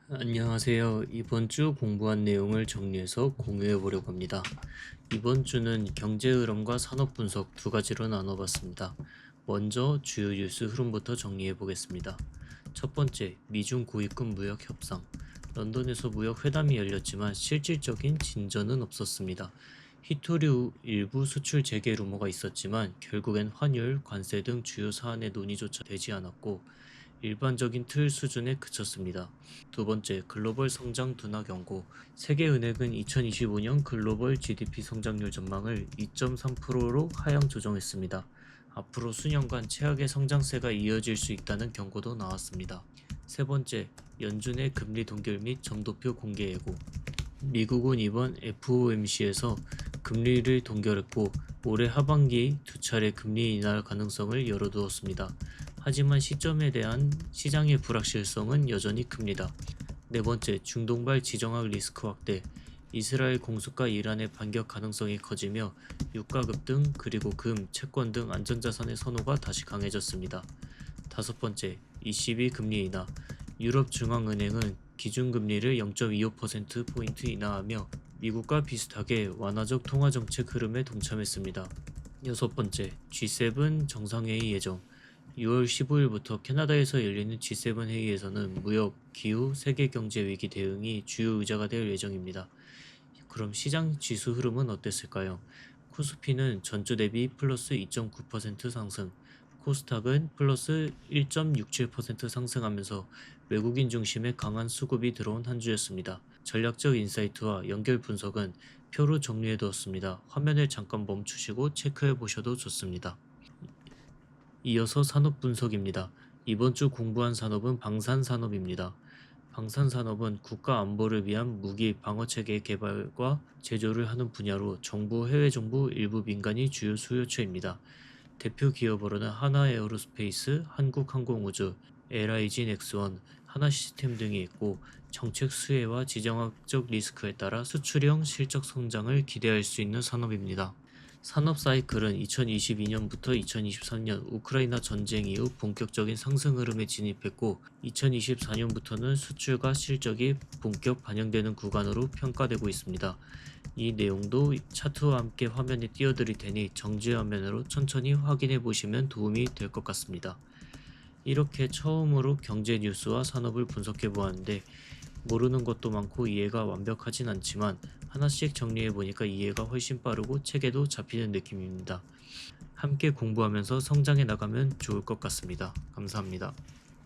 안녕하세요. 이번 주 공부한 내용을 정리해서 공유해 보려고 합니다. 이번 주는 경제 흐름과 산업 분석 두 가지로 나눠봤습니다. 먼저 주요 뉴스 흐름부터 정리해 보겠습니다. 첫 번째, 미중 고위급 무역 협상. 런던에서 무역 회담이 열렸지만 실질적인 진전은 없었습니다. 히토류 일부 수출 재개 루머가 있었지만 결국엔 환율, 관세 등 주요 사안의 논의조차 되지 않았고 일반적인 틀 수준에 그쳤습니다. 두 번째, 글로벌 성장 둔화 경고. 세계은행은 2025년 글로벌 GDP 성장률 전망을 2.3%로 하향 조정했습니다. 앞으로 수년간 최악의 성장세가 이어질 수 있다는 경고도 나왔습니다. 세 번째, 연준의 금리 동결 및 점도표 공개 예고. 미국은 이번 FOMC에서 금리를 동결했고 올해 하반기 두 차례 금리 인하 가능성을 열어두었습니다. 하지만 시점에 대한 시장의 불확실성은 여전히 큽니다. 네 번째, 중동발 지정학 리스크 확대. 이스라엘 공습과 이란의 반격 가능성이 커지며 유가 급등 그리고 금, 채권 등 안전자산의 선호가 다시 강해졌습니다. 다섯 번째, ECB 금리 인하. 유럽중앙은행은 기준금리를 0.25%포인트 인하하며 미국과 비슷하게 완화적 통화정책 흐름에 동참했습니다. 여섯 번째, G7 정상회의 예정. 6월 15일부터 캐나다에서 열리는 G7 회의에서는 무역, 기후, 세계경제 위기 대응이 주요 의제가 될 예정입니다. 그럼 시장 지수 흐름은 어땠을까요? 코스피는 전주 대비 플러스 2.9% 상승, 코스닥은 플러스 1.67% 상승하면서 외국인 중심의 강한 수급이 들어온 한 주였습니다. 전략적 인사이트와 연결 분석은 표로 정리해 두었습니다. 화면을 잠깐 멈추시고 체크해 보셔도 좋습니다. 이어서 산업 분석입니다. 이번 주 공부한 산업은 방산산업입니다. 방산산업은 국가 안보를 위한 무기 방어체계 개발과 제조를 하는 분야로 정부, 해외 정부, 일부 민간이 주요 수요처입니다. 대표 기업으로는 하나에어로스페이스, 한국항공우주, LIG 넥스원, 하나시스템 등이 있고 정책 수혜와 지정학적 리스크에 따라 수출형 실적 성장을 기대할 수 있는 산업입니다. 산업 사이클은 2022년부터 2023년 우크라이나 전쟁 이후 본격적인 상승 흐름에 진입했고 2024년부터는 수출과 실적이 본격 반영되는 구간으로 평가되고 있습니다. 이 내용도 차트와 함께 화면에 띄워드릴 테니 정지 화면으로 천천히 확인해 보시면 도움이 될 것 같습니다. 이렇게 처음으로 경제 뉴스와 산업을 분석해 보았는데 모르는 것도 많고 이해가 완벽하진 않지만 하나씩 정리해 보니까 이해가 훨씬 빠르고 체계도 잡히는 느낌입니다. 함께 공부하면서 성장해 나가면 좋을 것 같습니다. 감사합니다.